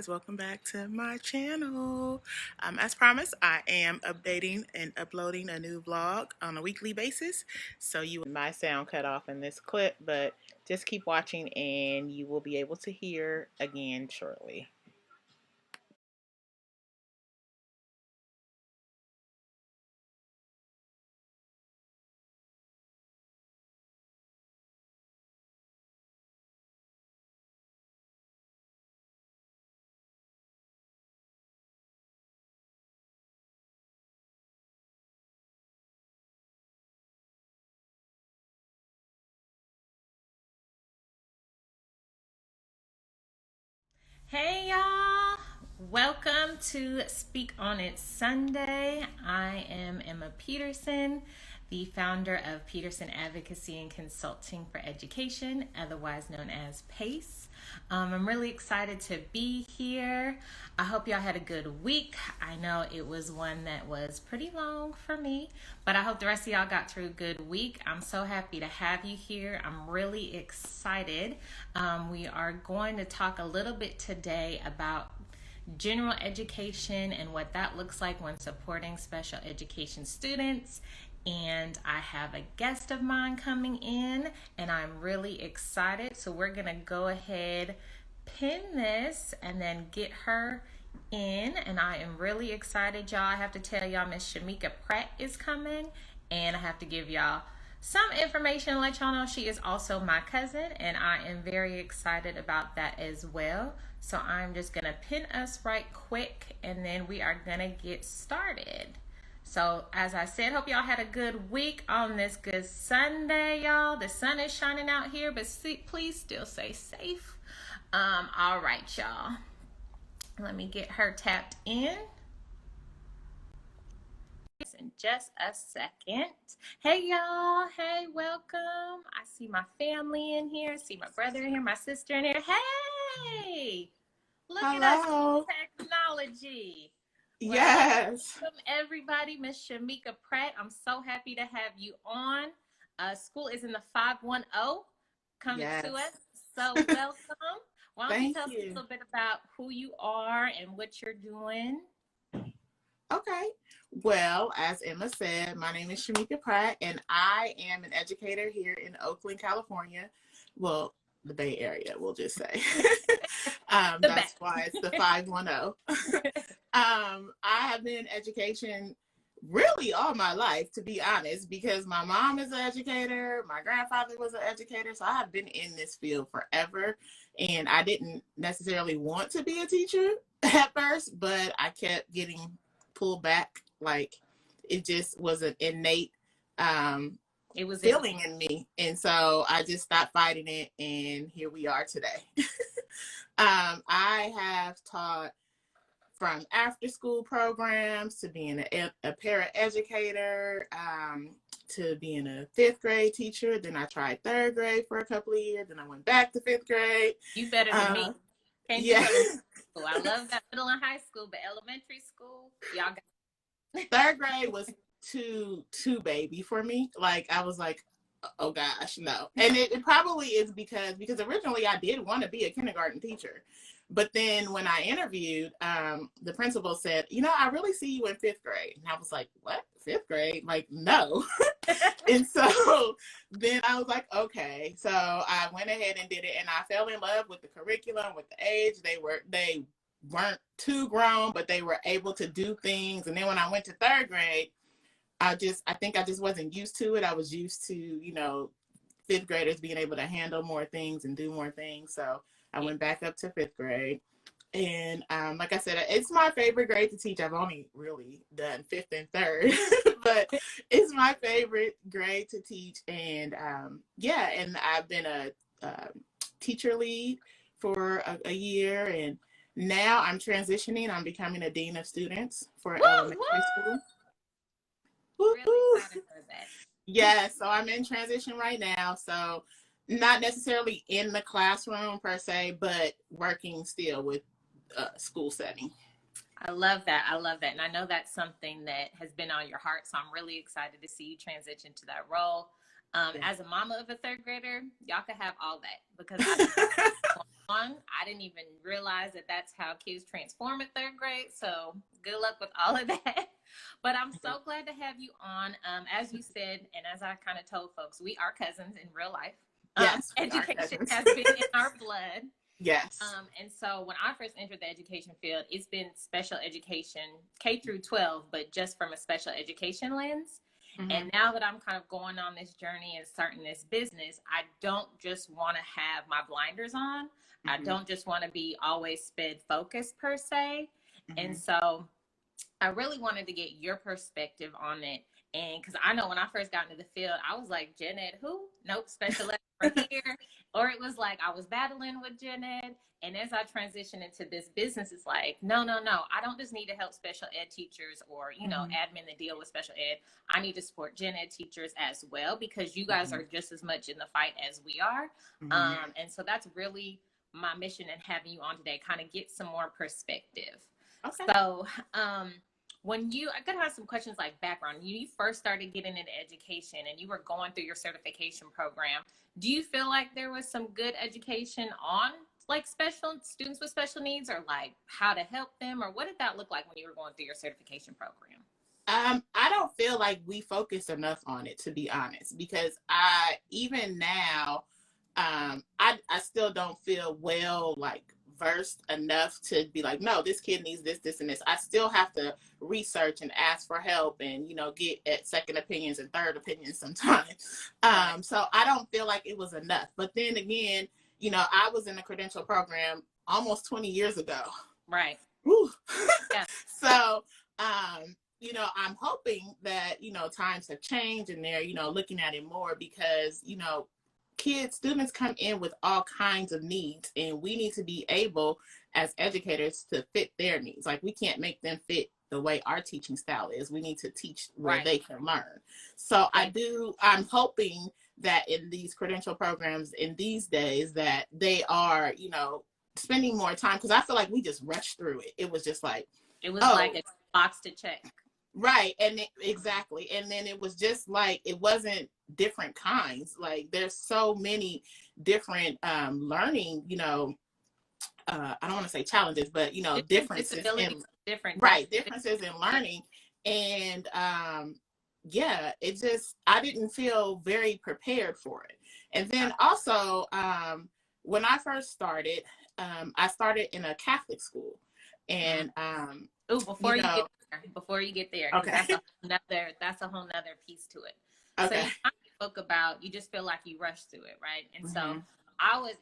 guys, welcome back to my channel. As promised, I am updating and uploading a new vlog on a weekly basis. So my sound cut off in this clip, but just keep watching and you will be able to hear again shortly. Hey y'all, welcome to Speak on It Sunday. I am Emma Peterson, the founder of Peterson Advocacy and Consulting for Education, otherwise known as PACE. I'm really excited to be here. I hope y'all had a good week. I know it was one that was pretty long for me, but I hope the rest of y'all got through a good week. I'm so happy to have you here. I'm really excited. We are going to talk a little bit today about general education and what that looks like when supporting special education students. And I have a guest of mine coming in and I'm really excited. So we're going to go ahead, pin this, and then get her in. And I am really excited, y'all. I have to tell y'all Miss Shamika Pratt is coming, and I have to give y'all some information and let y'all know she is also my cousin, and I am very excited about that as well. So I'm just gonna pin us right quick and then we are gonna get started. So as I said, hope y'all had a good week on this good Sunday, y'all. The sun is shining out here, but please still stay safe. All right, y'all. Let me get her tapped in just a second. Hey y'all, hey, welcome. I see my family in here, see my brother in here, my sister in here. Hey, look at us, Hello. technology. Well, Yes. welcome everybody. Miss Shamika Pratt, I'm so happy to have you on. School is in the 510 coming to Yes. us, so welcome. Why don't you Thank tell us a you. little bit about who you are and what you're doing? Okay. Well, as Emma said, my name is Shamika Pratt, and I am an educator here in Oakland, California. Well, the Bay Area, we'll just say. The That's back. why it's the 510. I have been in education really all my life, to be honest, because my mom is an educator, my grandfather was an educator, so I have been in this field forever. And I didn't necessarily want to be a teacher at first, but I kept getting pulled back. Like it just was an innate It was in. feeling in me. And so I just stopped fighting it. And here we are today. I have taught from after school programs to being a para-educator, to being a fifth grade teacher. Then I tried third grade for a couple of years. Then I went back to fifth grade. You better than me. Can't do Yeah. elementary school. I love that middle and high school, but elementary school, y'all got. Third grade was too baby for me. Like I was like, oh gosh, no. And it probably is because originally I did want to be a kindergarten teacher. But then when I interviewed, the principal said, I really see you in fifth grade. And I was like, what? Fifth grade? Like, no. And so then I was like, okay. So I went ahead and did it, and I fell in love with the curriculum, with the age. They weren't too grown, but they were able to do things. And then when I went to third grade, I think I just wasn't used to it. I was used to, fifth graders being able to handle more things and do more things. So I went back up to fifth grade. And like I said, it's my favorite grade to teach. I've only really done fifth and third, but it's my favorite grade to teach. And yeah, and I've been a teacher lead for a year. And now I'm transitioning. I'm becoming a dean of students for Woo, elementary woo! school. Really Woo-hoo. excited for that. Yeah, so I'm in transition right now. So not necessarily in the classroom per se, but working still with school setting. I love that. I love that. And I know that's something that has been on your heart. So I'm really excited to see you transition to that role. Yeah. As a mama of a third grader, y'all could have all that because I on. I didn't even realize that that's how kids transform at third grade. So good luck with all of that. But I'm so glad to have you on. As you said, and as I kind of told folks, we are cousins in real life. Yes, Education has been in our blood. Yes. And so when I first entered the education field, it's been special education, K through 12, but just from a special education lens. Mm-hmm. And now that I'm kind of going on this journey and starting this business, I don't just want to have my blinders on. Mm-hmm. I don't just want to be always sped focused per se. Mm-hmm. And so I really wanted to get your perspective on it. And because I know when I first got into the field, I was like, Gen Ed, who? Nope, special ed for here. Or it was like I was battling with Gen Ed. And as I transitioned into this business, it's like, no. I don't just need to help special ed teachers or, you know, admin that deal with special ed. I need to support Gen Ed teachers as well, because you guys are just as much in the fight as we are. And so that's really my mission in having you on today, kind of get some more perspective. Okay. So, I'm gonna have some questions like background. You first started getting into education and you were going through your certification program. Do you feel like there was some good education on like special students with special needs, or like how to help them, or what did that look like when you were going through your certification program? I don't feel like we focus enough on it, to be honest, because even now, I still don't feel versed enough to be like, no, this kid needs this, and this. I still have to research and ask for help and, you know, get at second opinions and third opinions sometimes. So I don't feel like it was enough. But then again, you know, I was in the credential program almost 20 years ago. Right. Yeah. So, you know, I'm hoping that, you know, times have changed and they're, you know, looking at it more, because, you know, students come in with all kinds of needs, and we need to be able as educators to fit their needs. Like, we can't make them fit the way our teaching style is. We need to teach where they can learn. So I'm hoping that in these credential programs in these days that they are, you know, spending more time, because I feel like we just rushed through it. It was just like, like a box to check. Right. And exactly. And then it was just like, it wasn't different kinds. Like, there's so many different learning, you know, I don't want to say challenges, but, you know, differences in differences in learning. And it just, I didn't feel very prepared for it. And then also, when I first started, I started in a Catholic school. And before you get there, okay, that's a whole nother piece to it. Okay. So you spoke about, you just feel like you rushed through it, right? And so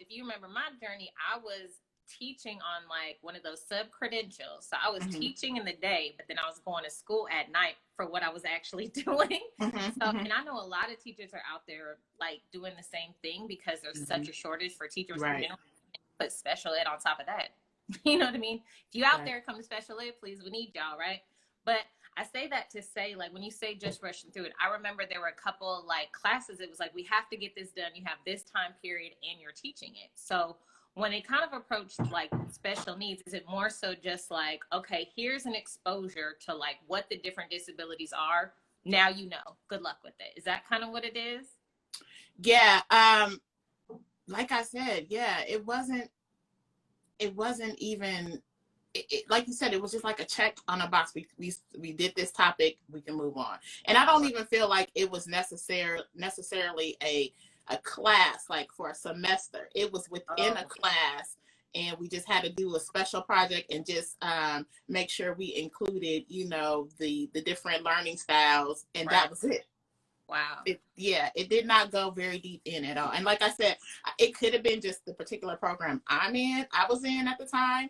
if you remember my journey, I was teaching on like one of those sub credentials. So I was teaching in the day, but then I was going to school at night for what I was actually doing. And I know a lot of teachers are out there like doing the same thing, because there's such a shortage for teachers. Right. Put special ed on top of that. You know what I mean? If you out there, come to special ed, please. We need y'all, right? But I say that to say, like, when you say just rushing through it, I remember there were a couple like classes. It was like, we have to get this done. You have this time period and you're teaching it. So when it kind of approached like special needs, is it more so just like, okay, here's an exposure to like what the different disabilities are. Now, you know, good luck with it. Is that kind of what it is? Yeah. Like I said, yeah, it wasn't even, like you said, it was just like a check on a box. We did this topic, we can move on. And I don't even feel like it was necessarily a class, like for a semester. It was within a class, and we just had to do a special project and just make sure we included, you know, the different learning styles, and that was it. Wow. It did not go very deep in at all. And like I said, it could have been just the particular program I was in at the time.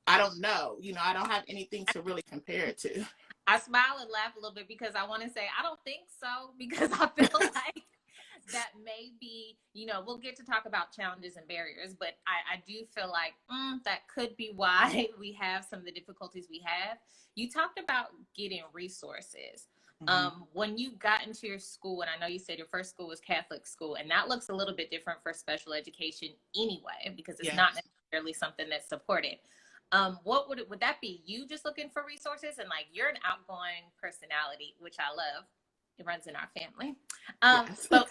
I don't know. You know, I don't have anything to really compare it to. I smile and laugh a little bit because I want to say, I don't think so, because I feel like that may be, you know, we'll get to talk about challenges and barriers, but I do feel like that could be why we have some of the difficulties we have. You talked about getting resources. When you got into your school, and I know you said your first school was Catholic school, and that looks a little bit different for special education anyway, because it's not necessarily something that's supported. What would that be? You just looking for resources, and like, you're an outgoing personality, which I love. It runs in our family. Yes. So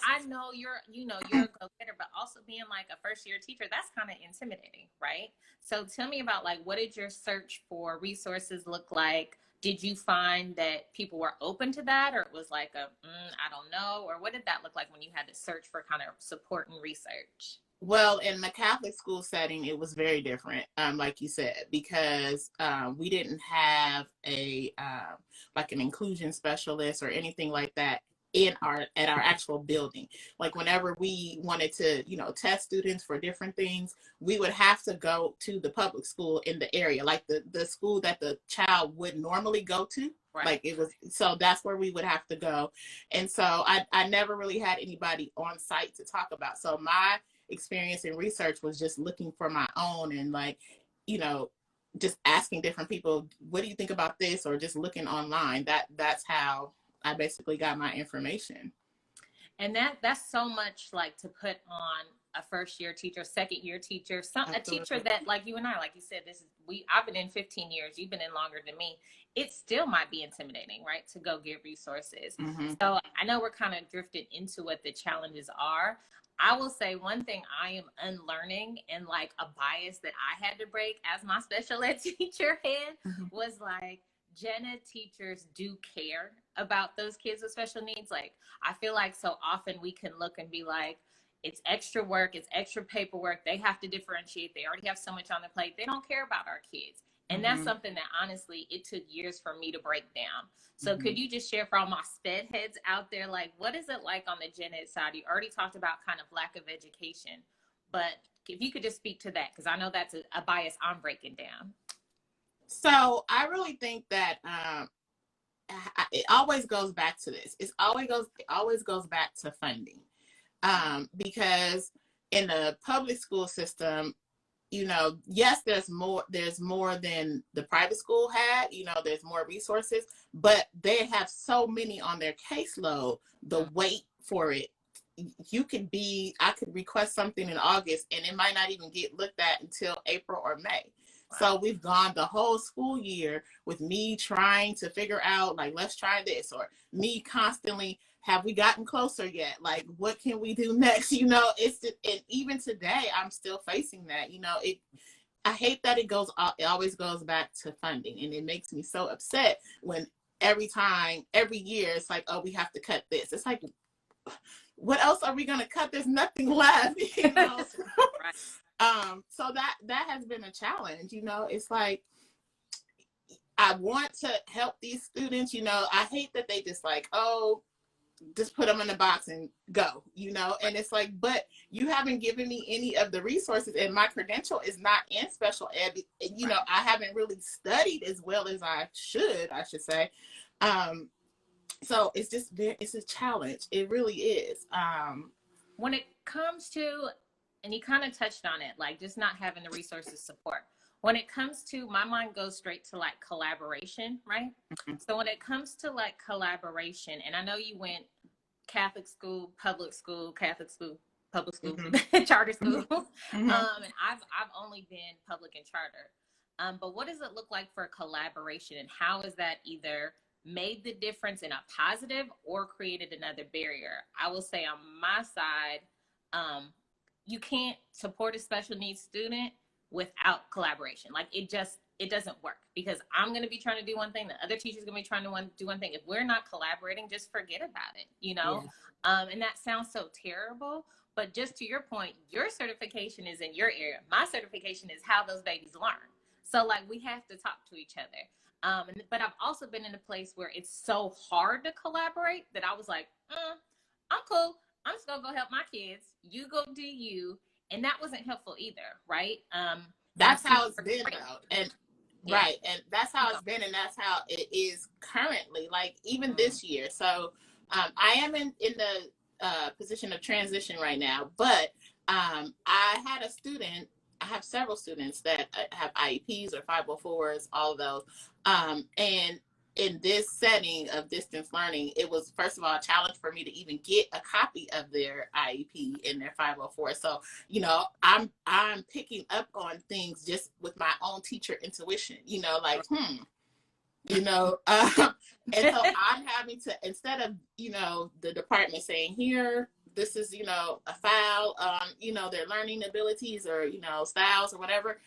I know you're a go-getter, but also being like a first year teacher, that's kind of intimidating, right? So tell me about like, what did your search for resources look like? Did you find that people were open to that, or it was like I don't know, or what did that look like when you had to search for kind of support and research? Well, in the Catholic school setting, it was very different, like you said, because we didn't have a like an inclusion specialist or anything like that in our at our actual building. Like whenever we wanted to, test students for different things, we would have to go to the public school in the area, like the school that the child would normally go to. Right. Like it was, so that's where we would have to go. And so I never really had anybody on site to talk about. So my experience and research was just looking for my own and like, just asking different people, what do you think about this? Or just looking online. That's how I basically got my information. And that's so much like to put on a first year teacher, second year teacher, a teacher that like you and I, like you said, I've been in 15 years, you've been in longer than me. It still might be intimidating, right? To go get resources. Mm-hmm. So I know we're kind of drifted into what the challenges are. I will say one thing I am unlearning, and like a bias that I had to break as my special ed teacher had, was like, Jenna, teachers do care about those kids with special needs. Like, I feel like so often we can look and be like, it's extra work, it's extra paperwork, they have to differentiate, they already have so much on their plate, they don't care about our kids. And that's something that honestly, it took years for me to break down. So could you just share for all my sped heads out there, like, what is it like on the gen ed side? You already talked about kind of lack of education, but if you could just speak to that, because I know that's a bias I'm breaking down. So I really think that it always goes back to this. It always goes back to funding, because in the public school system, yes, there's more than the private school had. There's more resources, but they have so many on their caseload. The wait for it. I could request something in August, and it might not even get looked at until April or May. So we've gone the whole school year with me trying to figure out, like, let's try this, or me constantly, have we gotten closer yet? Like, what can we do next? And even today, I'm still facing that. I hate that it always goes back to funding, and it makes me so upset when every year, it's like, oh, we have to cut this. It's like, what else are we going to cut? There's nothing left. Right. So that has been a challenge. It's like, I want to help these students. I hate that they just like, oh, just put them in a box and go, and it's like, but you haven't given me any of the resources, and my credential is not in special ed. I haven't really studied as well as I should say. So it's a challenge. It really is. When it comes to, and you kind of touched on it, like just not having the resources support. When it comes to, my mind goes straight to like collaboration, right? So when it comes to like collaboration, and I know you went Catholic school, public school, Catholic school, public school, charter school, and I've only been public and charter. But what does it look like for collaboration, and how is that either made the difference in a positive or created another barrier? I will say on my side, you can't support a special needs student without collaboration. Like it doesn't work, because I'm going to be trying to do one thing, the other teacher's going to be trying to do one thing. If we're not collaborating, just forget about it, Yeah. And that sounds so terrible, but just to your point, your certification is in your area. My certification is how those babies learn. So like we have to talk to each other. But I've also been in a place where it's so hard to collaborate that I was like, I'm cool. I'm just gonna go help my kids. You go do you. And that wasn't helpful either, right? That's how it's been though. And right. And that's how it's been, and that's how it is currently, like even this year. So I am in the position of transition right now, but I have several students that have IEPs or 504s, all of those. And in this setting of distance learning, it was, first of all, a challenge for me to even get a copy of their IEP in their 504. So, I'm picking up on things just with my own teacher intuition, like, And so I'm having to, instead of, the department saying, here, this is, a foul, their learning abilities or, styles or whatever,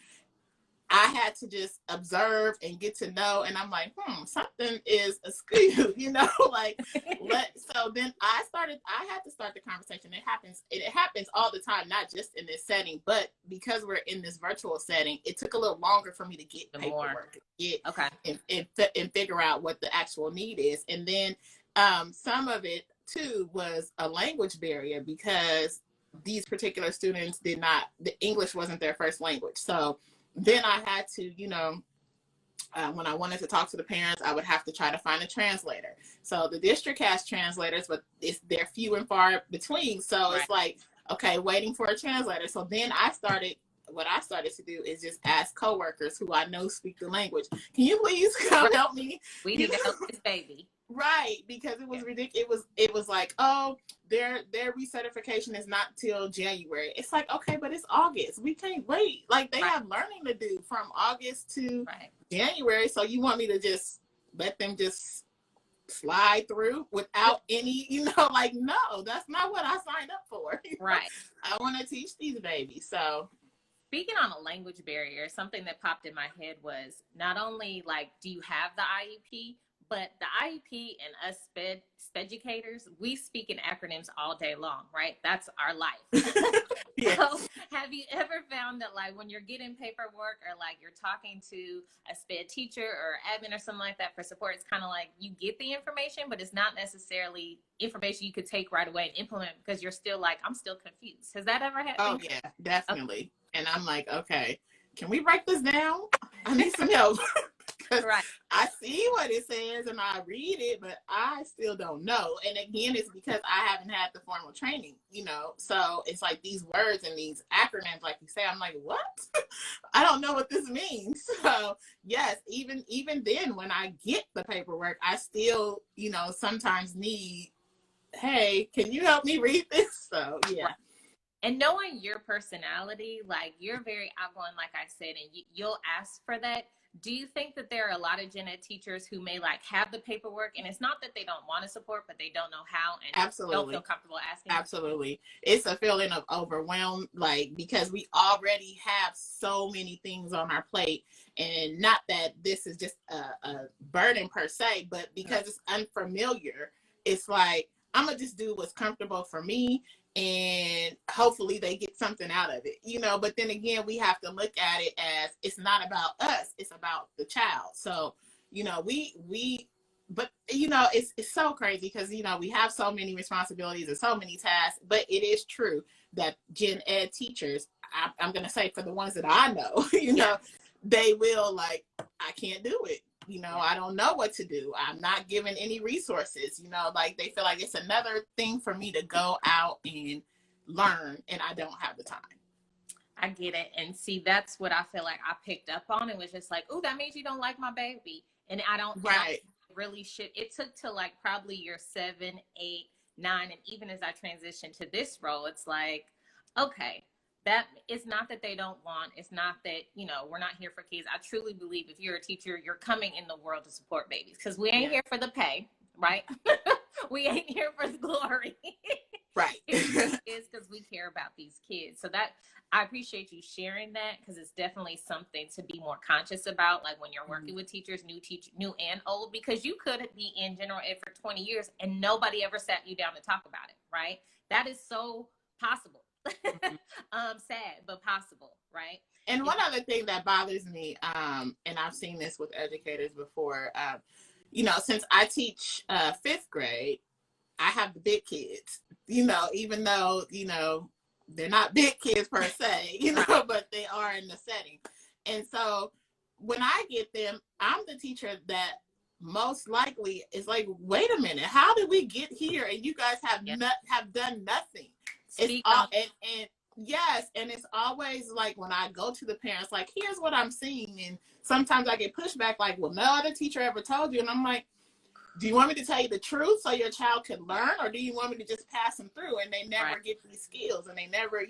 I had to just observe and get to know. And I'm like, something is askew, like, so then I had to start the conversation. It happens all the time, not just in this setting, but because we're in this virtual setting, it took a little longer for me to get paperwork, and figure out what the actual need is. And then some of it too was a language barrier because these particular students the English wasn't their first language. So then I had to, when I wanted to talk to the parents, I would have to try to find a translator. So the district has translators, but they're few and far between. So It's like, okay, waiting for a translator. So then what I started to do is just ask coworkers who I know speak the language. Can you please come help me? We need to help this baby. Right, because it was ridiculous. It was like, oh, their recertification is not till January. It's like, okay, but it's August. We can't wait. Like they have learning to do from August to January. So you want me to just let them just slide through without any, like, no, that's not what I signed up for. Right. I want to teach these babies. So speaking on a language barrier, something that popped in my head was not only like, do you have the IEP? But the IEP and us educators, we speak in acronyms all day long, right? That's our life. Yes. So have you ever found that like when you're getting paperwork or like you're talking to a sped teacher or admin or something like that for support, it's kind of like you get the information, but it's not necessarily information you could take right away and implement because you're still like, I'm still confused. Has that ever happened? Oh, yeah, definitely. Okay. And I'm like, okay, can we break this down? I need some help. Right. I see what it says and I read it, but I still don't know. And again, it's because I haven't had the formal training, so it's like these words and these acronyms, like you say, I'm like, what? I don't know what this means. So yes, even then when I get the paperwork, I still, sometimes need, hey, can you help me read this? So yeah. And knowing your personality, like you're very outgoing, like I said, and you'll ask for that. Do you think that there are a lot of gen ed teachers who may like have the paperwork and it's not that they don't want to support, but they don't know how and don't feel comfortable asking? Absolutely. It's a feeling of overwhelm, like, because we already have so many things on our plate, and not that this is just a burden per se, but because it's unfamiliar, it's like, I'm going to just do what's comfortable for me. And hopefully they get something out of it, but then again, we have to look at it as it's not about us, it's about the child. So, but it's so crazy because, we have so many responsibilities and so many tasks, but it is true that gen ed teachers, I'm going to say for the ones that I know, they will like, I can't do it. I don't know what to do. I'm not given any resources, like they feel like it's another thing for me to go out and learn and I don't have the time. I get it. And see, that's what I feel like I picked up on. It was just like, oh, that means you don't like my baby. And I don't really should. It took to like probably year 7, 8, 9. And even as I transitioned to this role, it's like, okay, that it's not that they don't want, it's not that, we're not here for kids. I truly believe if you're a teacher, you're coming in the world to support babies because we ain't here for the pay, right? We ain't here for the glory. Right. It's because we care about these kids. So that I appreciate you sharing that because it's definitely something to be more conscious about, like when you're working with teachers, new and old, because you could be in general ed for 20 years and nobody ever sat you down to talk about it, right? That is so possible. Sad, but possible, right? And one other thing that bothers me, and I've seen this with educators before, since I teach 5th grade, I have the big kids, even though, they're not big kids per se, but they are in the setting. And so when I get them, I'm the teacher that most likely is like, wait a minute, how did we get here? And you guys have done nothing. It's all, and yes, and it's always like when I go to the parents, like, here's what I'm seeing, and sometimes I get pushback, like, well, no other teacher ever told you, and I'm like, do you want me to tell you the truth so your child can learn, or do you want me to just pass them through and they never get these skills and they never,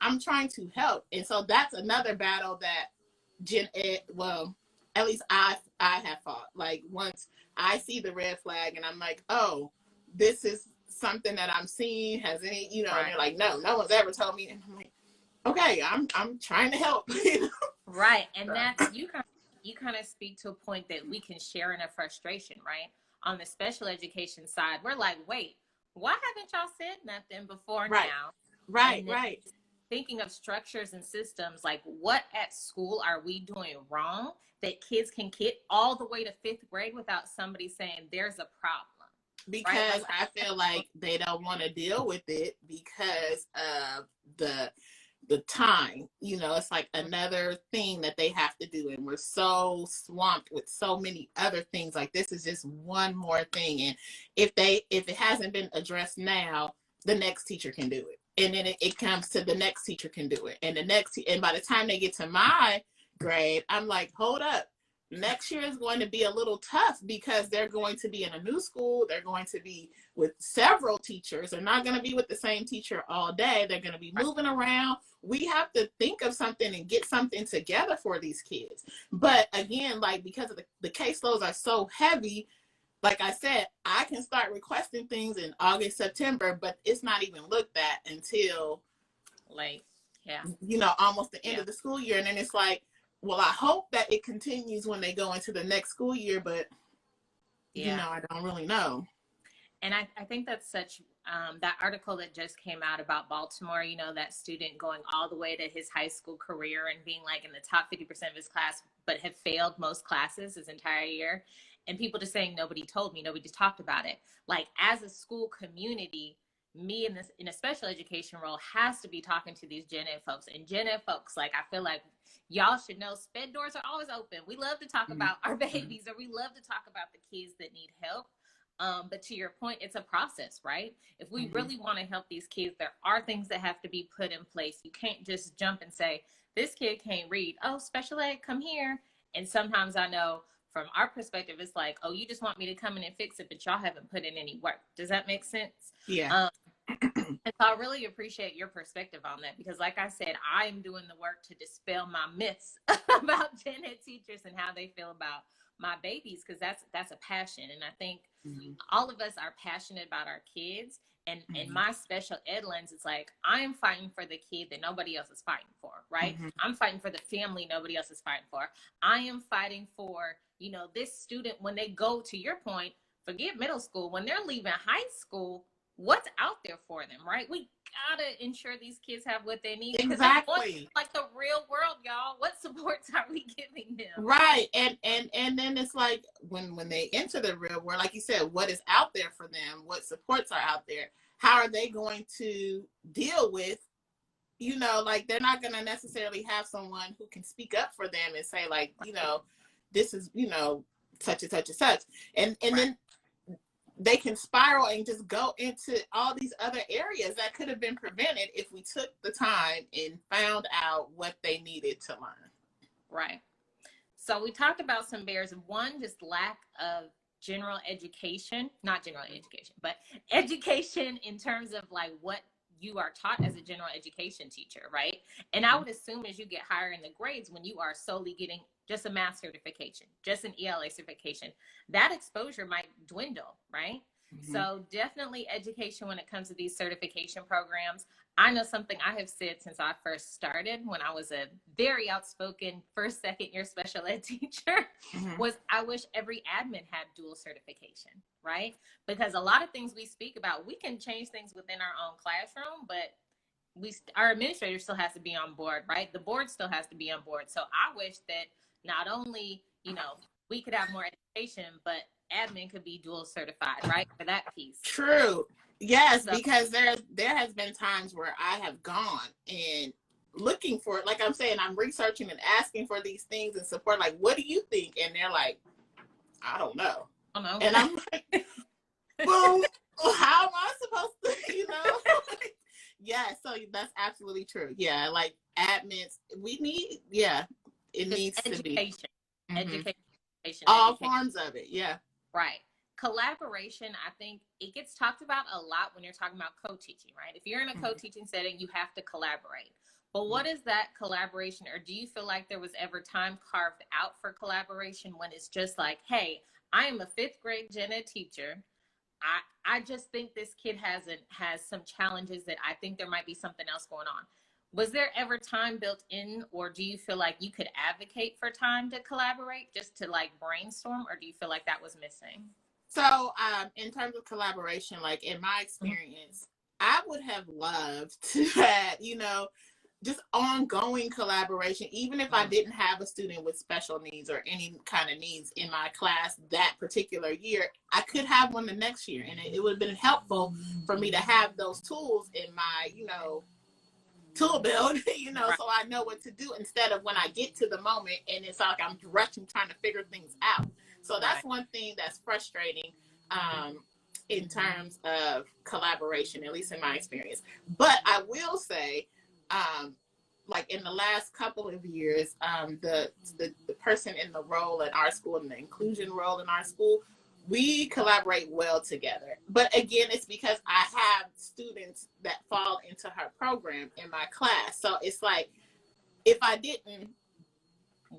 I'm trying to help, and so that's another battle that gen ed, at least I have fought. Like once I see the red flag and I'm like, oh, this is something that I'm seeing. Has any, you know, and Right. they're like, no one's ever told me. And I'm like, okay, I'm trying to help. You know? Right. And that's you kind of speak to a point that we can share in a frustration, right? On the special education side, we're like, wait, why haven't y'all said nothing before Right, now? right, And then right. thinking of structures and systems, like what at school are we doing wrong that kids can get all the way to fifth grade without somebody saying there's a problem, right? Because Like, I feel like they don't want to deal with it because of the time. You know, it's like another thing that they have to do, and we're so swamped with so many other things. Like this is just one more thing, and if it hasn't been addressed now, the next teacher can do it, and then it comes to the next teacher can do it, and the next and by the time they get to my grade, I'm like, hold up, next year is going to be a little tough because they're going to be in a new school. They're going to be with several teachers. They're not going to be with the same teacher all day. They're going to be moving around. We have to think of something and get something together for these kids. But again, like because of the caseloads are so heavy, like I said, I can start requesting things in August, September, but it's not even looked at until like, yeah, you know, almost the end yeah, of the school year. And then it's like, well, I hope that it continues when they go into the next school year, but you yeah. know, I don't really know. And I think that's such that article that just came out about Baltimore, you know, that student going all the way to his high school career and being like in the top 50% of his class, but have failed most classes his entire year. And people just saying, nobody told me, nobody just talked about it. Like as a school community, me in this in a special education role has to be talking to these gen ed folks. And gen ed folks, like I feel like y'all should know sped doors are always open. We love to talk about our babies, or we love to talk about the kids that need help. But to your point, it's a process, right? If we really want to help these kids, there are things that have to be put in place. You can't just jump and say, this kid can't read. Oh, special ed, come here. And sometimes I know from our perspective, it's like, oh, you just want me to come in and fix it, but y'all haven't put in any work. Does that make sense? Yeah. And so I really appreciate your perspective on that because, like I said, I'm doing the work to dispel my myths about gen ed teachers and how they feel about my babies, because that's a passion. And I think all of us are passionate about our kids. And in my special ed lens, it's like I am fighting for the kid that nobody else is fighting for, right? I'm fighting for the family nobody else is fighting for. I am fighting for, you know, this student when they go, to your point, forget middle school, when they're leaving high school, what's out there for them, right? We gotta ensure these kids have what they need because they're going like the real world, y'all. What supports are we giving them? Right. And then it's like when they enter the real world, like you said, what is out there for them? What supports are out there? How are they going to deal with, you know, like they're not going to necessarily have someone who can speak up for them and say like, you know, this is, you know, such and such and such. And then they can spiral and just go into all these other areas that could have been prevented if we took the time and found out what they needed to learn. Right. So we talked about some barriers. One, just lack of general education, not general education, but education in terms of like what you are taught as a general education teacher, right? And I would assume as you get higher in the grades, when you are solely getting just a math certification, just an ELA certification, that exposure might dwindle, right? So definitely education when it comes to these certification programs. I know something I have said since I first started when I was a very outspoken first, second year special ed teacher was I wish every admin had dual certification, right? Because a lot of things we speak about, we can change things within our own classroom, but our administrator still has to be on board, right? The board still has to be on board. So I wish that not only, you know, we could have more education, but admin could be dual certified, right? For that piece. True. Yes, so, because there has been times where I have gone and looking for it. Like I'm saying, I'm researching and asking for these things and support. Like, what do you think? And they're like, I don't know. And I'm like, well, how am I supposed to, you know? Yeah, so that's absolutely true. Yeah, like admins, we need, it needs to be. Education. All forms of it, yeah. Right. Collaboration, I think it gets talked about a lot when you're talking about co-teaching, right? If you're in a co-teaching setting, you have to collaborate. But what is that collaboration, or do you feel like there was ever time carved out for collaboration when it's just like, hey, I am a fifth grade gen ed teacher. I just think this kid has some challenges that I think there might be something else going on. Was there ever time built in, or do you feel like you could advocate for time to collaborate, just to like brainstorm, or do you feel like that was missing? So, in terms of collaboration, like in my experience, I would have loved to have, just ongoing collaboration, even if I didn't have a student with special needs or any kind of needs in my class that particular year, I could have one the next year. And it would have been helpful for me to have those tools in my, tool belt, Right. so I know what to do instead of when I get to the moment and it's like I'm rushing trying to figure things out. So that's one thing that's frustrating in terms of collaboration, at least in my experience. But I will say, like in the last couple of years, the person in the role in our school and the inclusion role in our school, we collaborate well together. But again, it's because I have students that fall into her program in my class. So it's like, if I didn't,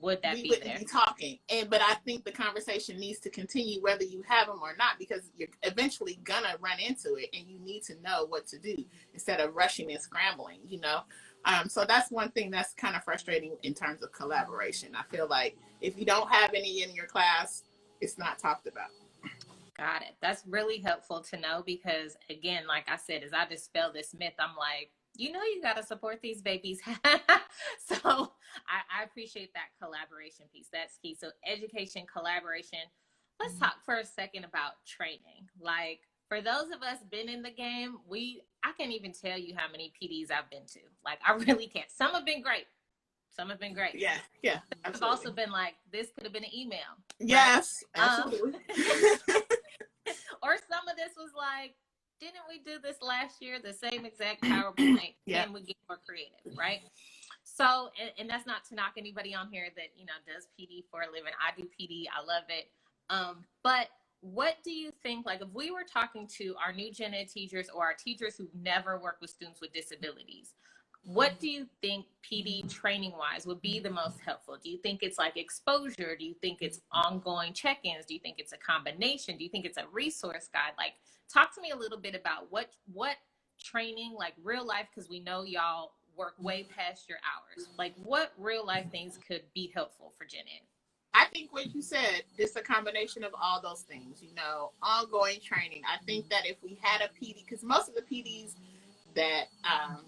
Would that we be wouldn't there? be talking. But I think the conversation needs to continue whether you have them or not, because you're eventually gonna run into it and you need to know what to do instead of rushing and scrambling. So that's one thing that's kind of frustrating in terms of collaboration. I feel like if you don't have any in your class, it's not talked about. Got it. That's really helpful to know, because again, like I said, as I dispel this myth, I'm like, you got to support these babies. So I appreciate that collaboration piece. That's key. So education, collaboration. Let's talk for a second about training. Like, for those of us been in the game, I can't even tell you how many PDs I've been to. Like, I really can't. Some have been great. Some have been great. Yeah. I've also been like, this could have been an email. Yes, right? absolutely. Or some of this was like, didn't we do this last year? The same exact PowerPoint. Yeah. Can we get more creative, right? So, and that's not to knock anybody on here that, does PD for a living. I do PD. I love it. But what do you think, like, if we were talking to our new gen ed teachers or our teachers who've never worked with students with disabilities, what do you think PD training wise would be the most helpful? Do you think it's like exposure? Do you think it's ongoing check-ins? Do you think it's a combination? Do you think it's a resource guide? Like, talk to me a little bit about what training, like real life, because we know y'all work way past your hours. Like, what real life things could be helpful for gen ed? I think what you said, it's a combination of all those things, ongoing training. I think that if we had a PD, because most of the PDs that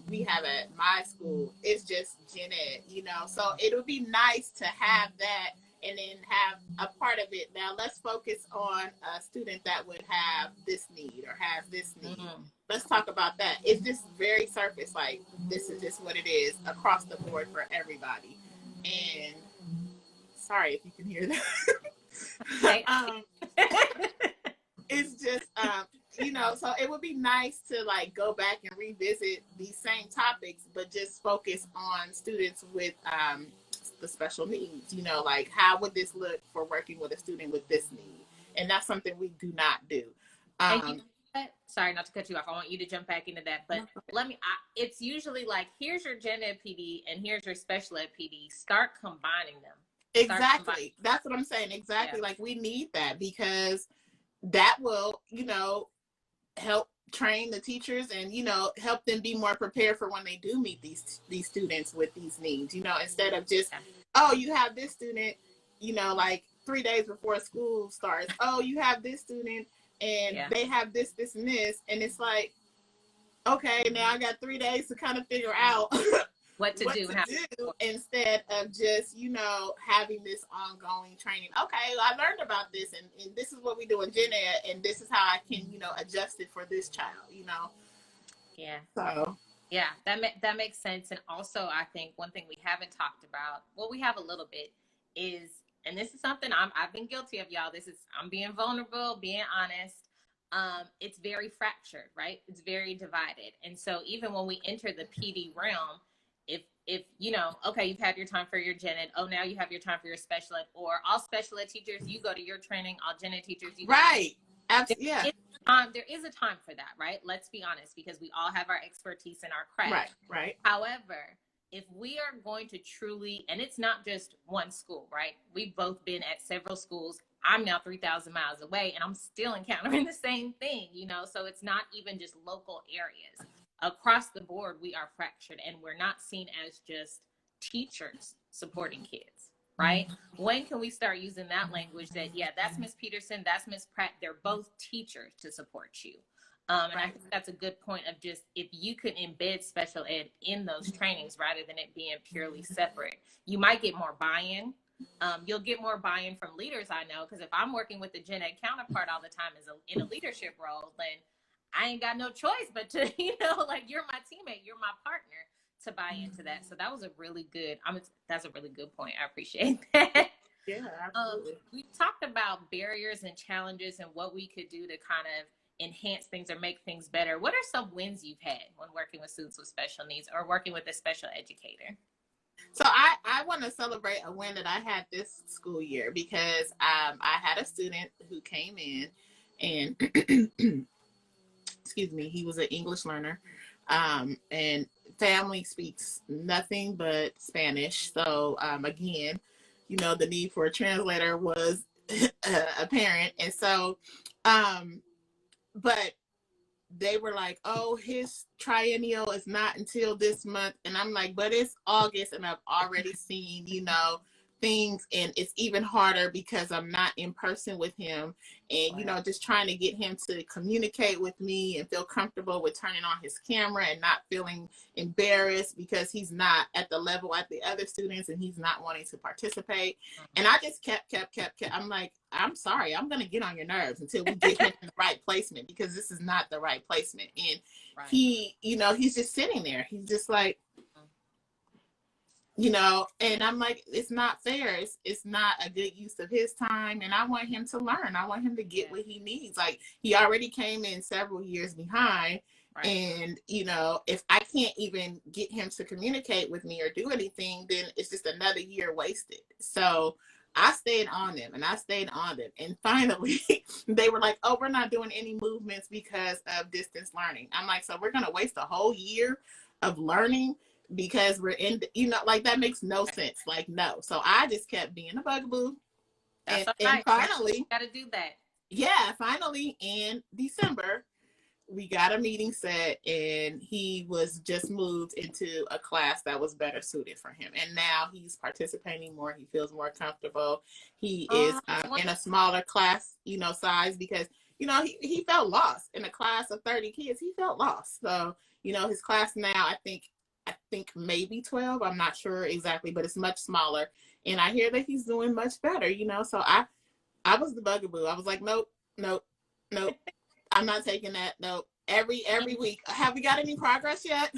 we have at my school is just gen ed, so it would be nice to have that and then have a part of it. Now let's focus on a student that would have this need or has this need. Let's talk about that. It's just very surface, like this is just what it is across the board for everybody. And sorry if you can hear that. It's just so it would be nice to like go back and revisit these same topics, but just focus on students with the special needs. Like, how would this look for working with a student with this need? And that's something we do not do. Sorry, not to cut you off. I want you to jump back into that, but it's usually like, here's your gen ed PD and here's your special ed PD. Start combining them. Exactly. That's what I'm saying. Exactly. Yeah. Like, we need that, because that will, help train the teachers and, help them be more prepared for when they do meet these students with these needs, instead of just, oh, you have this student, like 3 days before school starts. Oh, you have this student and they have this, and this. And it's like, okay, now I got 3 days to kind of figure out what to do instead of just, having this ongoing training. Okay, I learned about this and this is what we do in gen ed and this is how I can, adjust it for this child, Yeah. So. Yeah, that makes sense. And also, I think one thing we haven't talked about, well, we have a little bit, is, and this is something I've been guilty of, y'all. I'm being vulnerable, being honest. It's very fractured, right? It's very divided. And so even when we enter the PD realm, if okay, you've had your time for your gen ed. Oh, now you have your time for your special ed. Or all special ed teachers, you go to your training. All gen ed teachers, you go. Right. Absolutely. Yeah. There is a time for that, right? Let's be honest, because we all have our expertise in our craft. Right. However, if we are going to truly, and it's not just one school, right? We've both been at several schools. I'm now 3,000 miles away and I'm still encountering the same thing, you know? So it's not even just local areas. Across the board, we are fractured and we're not seen as just teachers supporting kids, right? When can we start using that language that, yeah, that's Miss Peterson, that's Miss Pratt, they're both teachers to support you. And I think that's a good point of just, if you could embed special ed in those trainings rather than it being purely separate, you might get more buy-in. You'll get more buy-in from leaders, I know, because if I'm working with the gen ed counterpart all the time in a leadership role, then I ain't got no choice but to, like, you're my teammate, you're my partner, to buy into that. So that was a really good, that's a really good point. I appreciate that. Yeah, absolutely. We talked about barriers and challenges and what we could do to kind of enhance things or make things better. What are some wins you've had when working with students with special needs or working with a special educator? So I want to celebrate a win that I had this school year, because I had a student who came in and excuse me, he was an English learner, and family speaks nothing but Spanish. So again, the need for a translator was apparent. And so but they were like, oh, his triennial is not until this month. And I'm like, but it's August and I've already seen, things. And it's even harder because I'm not in person with him. And, just trying to get him to communicate with me and feel comfortable with turning on his camera and not feeling embarrassed because he's not at the level at the other students and he's not wanting to participate. And I just kept. I'm like, I'm sorry, I'm going to get on your nerves until we get him in the right placement, because this is not the right placement. And he, he's just sitting there. He's just like, and I'm like, it's not fair. It's not a good use of his time. And I want him to learn. I want him to get what he needs. Like, he already came in several years behind. Right. And, if I can't even get him to communicate with me or do anything, then it's just another year wasted. So I stayed on them and I stayed on them. And finally, they were like, oh, we're not doing any movements because of distance learning. I'm like, so we're going to waste a whole year of learning because we're in, like, that makes no sense. Like, no. So I just kept being a bugaboo. And finally, you got to do that. Yeah, finally in December, we got a meeting set and he was just moved into a class that was better suited for him. And now he's participating more. He feels more comfortable. He is in a smaller class, size, because, he felt lost in a class of 30 kids. He felt lost. So, his class now, I think maybe 12. I'm not sure exactly, but it's much smaller. And I hear that he's doing much better, so I was the bugaboo. I was like, nope. I'm not taking that. Nope. Every week. Have we got any progress yet?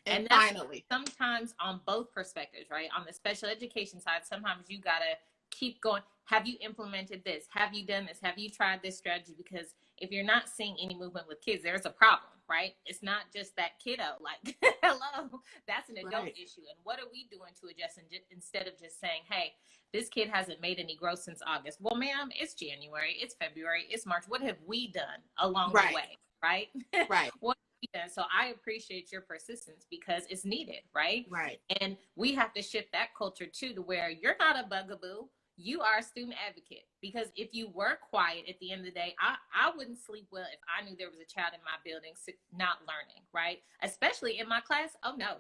And finally. Sometimes on both perspectives, right? On the special education side, sometimes you got to keep going. Have you implemented this? Have you done this? Have you tried this strategy? Because if you're not seeing any movement with kids, there's a problem, right? It's not just that kiddo. Like, hello, that's an adult issue. And what are we doing to adjust instead of just saying, hey, this kid hasn't made any growth since August. Well, ma'am, it's January, it's February, it's March. What have we done along the way, right? Right. What have we done? So I appreciate your persistence because it's needed, right? Right. And we have to shift that culture too, to where you're not a bugaboo. You are a student advocate, because if you were quiet at the end of the day, I wouldn't sleep well if I knew there was a child in my building not learning, right? Especially in my class. Oh, no,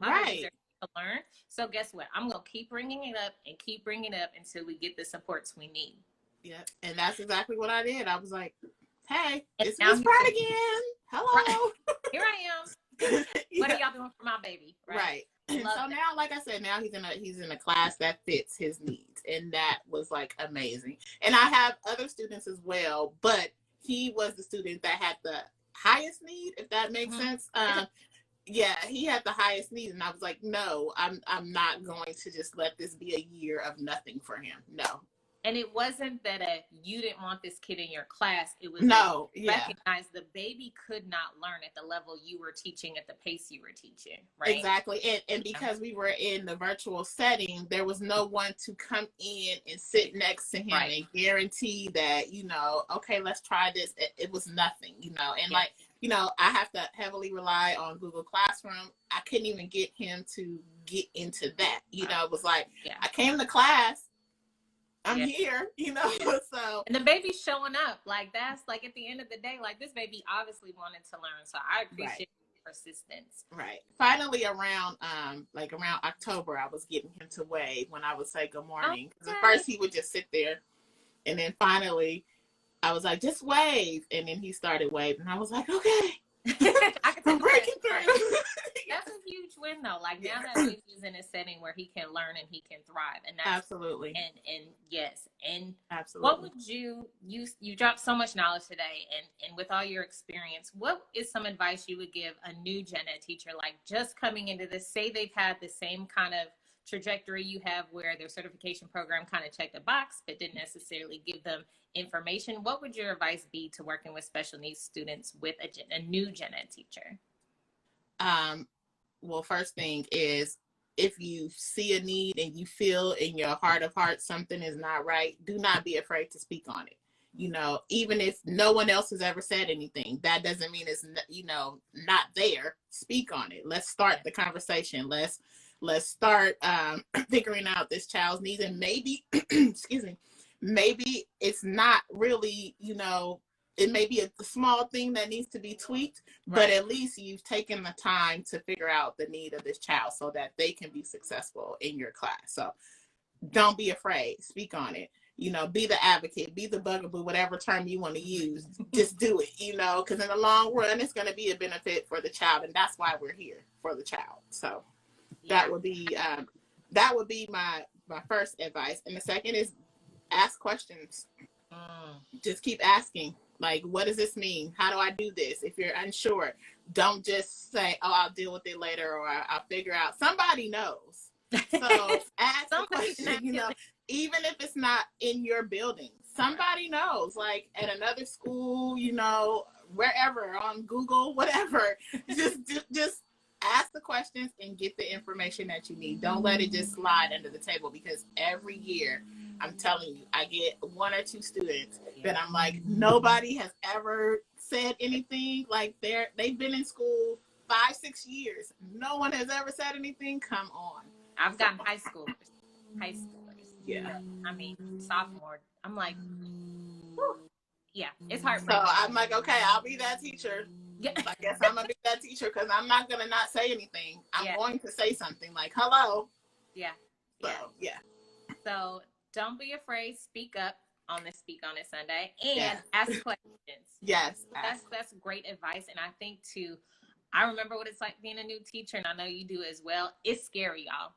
my babies are to learn. So guess what? I'm going to keep bringing it up and keep bringing it up until we get the supports we need. Yeah, and that's exactly what I did. I was like, hey, it's Miss Pratt again. Hello. Here I am. What are y'all doing for my baby? Right. And so now, like I said, now he's in a class that fits his needs, and that was like amazing. And I have other students as well, but he was the student that had the highest need, if that makes sense. Yeah, he had the highest need, and I was like, no, I'm not going to just let this be a year of nothing for him. No. And it wasn't that you didn't want this kid in your class. It was recognize the baby could not learn at the level you were teaching at the pace you were teaching, right? Exactly. And because we were in the virtual setting, there was no one to come in and sit next to him and guarantee that, okay, let's try this. It was nothing, and like I have to heavily rely on Google Classroom. I couldn't even get him to get into that. It was like, I came to class, I'm here, so. And the baby's showing up. Like, that's like, at the end of the day, like, this baby obviously wanted to learn. So I appreciate persistence. Right. Finally, around October, I was getting him to wave when I would say good morning. Okay. At first, he would just sit there, and then finally, I was like, just wave, and then he started waving. I was like, okay, I'm breaking through. That's a huge win, though. Like, now that baby is in a setting where he can learn and he can thrive, and that's absolutely. And yes, and absolutely. What would you dropped so much knowledge today, and with all your experience, what is some advice you would give a new gen ed teacher, like just coming into this? Say they've had the same kind of trajectory you have, where their certification program kind of checked a box but didn't necessarily give them information. What would your advice be to working with special needs students with a new gen ed teacher? Well, first thing is, if you see a need and you feel in your heart of hearts something is not right, do not be afraid to speak on it. Even if no one else has ever said anything, that doesn't mean it's not there. Speak on it. Let's start the conversation. Let's start figuring out this child's needs, and maybe excuse me, maybe it's not really, it may be a small thing that needs to be tweaked, but at least you've taken the time to figure out the need of this child so that they can be successful in your class. So don't be afraid. Speak on it. Be the advocate, be the bugaboo, whatever term you want to use. Just do it, because in the long run, it's going to be a benefit for the child. And that's why we're here, for the child. So that would be my first advice. And the second is ask questions. Just keep asking. Like, what does this mean? How do I do this? If you're unsure, don't just say, oh, I'll deal with it later, or I'll figure out. Somebody knows. So ask the question, even if it's not in your building. Somebody knows, like at another school, wherever, on Google, whatever. Just ask the questions and get the information that you need. Don't let it just slide under the table, because every year, I'm telling you, I get one or two students that I'm like, nobody has ever said anything. Like they've been in school 5-6 years. No one has ever said anything. Come on. I've gotten high schoolers. Yeah. I mean, sophomore. I'm like, whew. Yeah, it's heartbreaking. So I'm like, okay, I'll be that teacher. Yeah. I guess I'm gonna be that teacher, because I'm not gonna not say anything. I'm going to say something like, hello. Yeah. So yeah. So don't be afraid. Speak up on the Speak On It Sunday, and ask questions. Yes. That's great advice. And I think I remember what it's like being a new teacher, and I know you do as well. It's scary, y'all.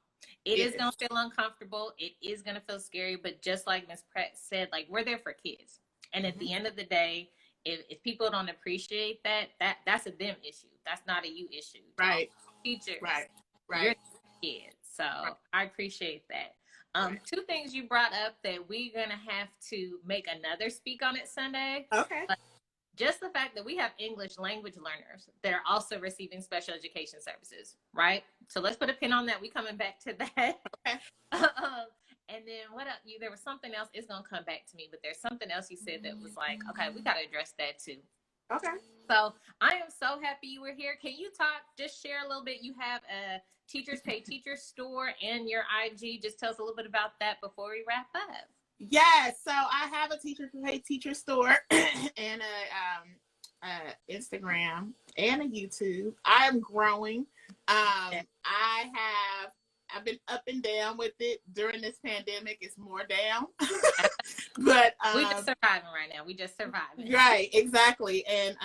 It is going to feel uncomfortable. It is going to feel scary, but just like Ms. Pratt said, like, we're there for kids. And at the end of the day, if people don't appreciate that's a them issue. That's not a you issue. Right. Teachers. Right. You're kids. So I appreciate that. Two things you brought up that we're going to have to make another Speak On It Sunday. Okay. But just the fact that we have English language learners that are also receiving special education services, right? So let's put a pin on that. We coming back to that. Okay. And then what else? There was something else. It's going to come back to me, but there's something else you said that was like, okay, we got to address that too. Okay. So I am so happy you were here. Can you just share a little bit? You have a Teachers Pay Teachers store and your IG. Just tell us a little bit about that before we wrap up. Yes. So I have a Teachers Pay Teacher store and a Instagram and a YouTube. I am growing. I've been up and down with it during this pandemic. It's more down, but we just surviving right now. We just surviving. Right, exactly. And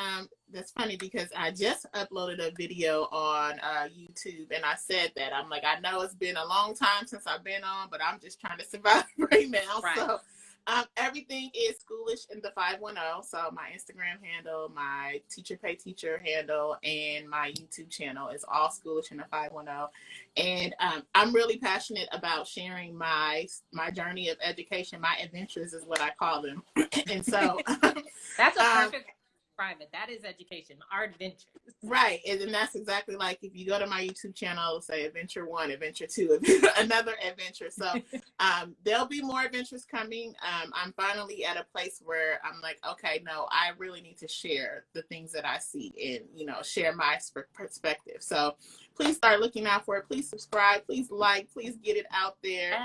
that's funny, because I just uploaded a video on YouTube, and I said that I'm like, I know it's been a long time since I've been on, but I'm just trying to survive right now. Right. So everything is Schoolish in the 510. So my Instagram handle, my Teacher Pay Teacher handle, and my YouTube channel is all Schoolish in the 510. And I'm really passionate about sharing my journey of education. My adventures is what I call them. And so that's a perfect private. That is education, our adventures. Right. And that's exactly like if you go to my YouTube channel, it'll say adventure 1, adventure 2, another adventure. So there'll be more adventures coming. I'm finally at a place where I'm like, okay, no, I really need to share the things that I see and, share my perspective. So please start looking out for it. Please subscribe. Please like. Please get it out there.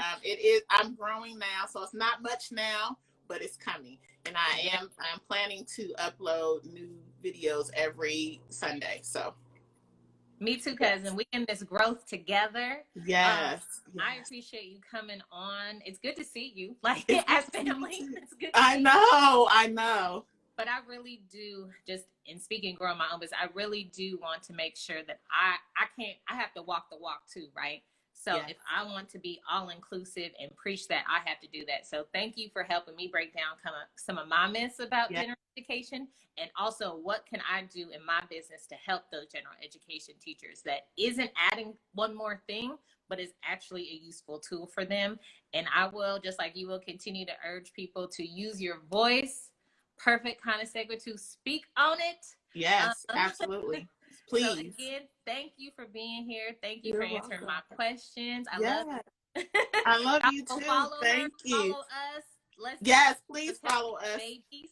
I'm growing now, so it's not much now, but it's coming. And I'm planning to upload new videos every Sunday. So me too, cousin. We in this growth together. Yes. I appreciate you coming on. It's good to see you, like as family. It's good. I know. But I really do, just in speaking, growing my own business, I really do want to make sure that I have to walk the walk too, right? So if I want to be all inclusive and preach that, I have to do that. So thank you for helping me break down some of my myths about general education, and also what can I do in my business to help those general education teachers that isn't adding one more thing, but is actually a useful tool for them. And I will, just like you will, continue to urge people to use your voice. Perfect kind of segue to speak on it. Yes, absolutely. Please. So again, thank you for being here. Thank you for answering my questions. I love you. I love you too. Thank you. Follow us. Please follow us. Babies.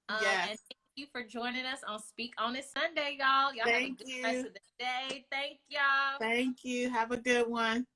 And thank you for joining us on Speak On It Sunday, y'all. Y'all have a good rest of the day. Thank y'all. Thank you. Have a good one.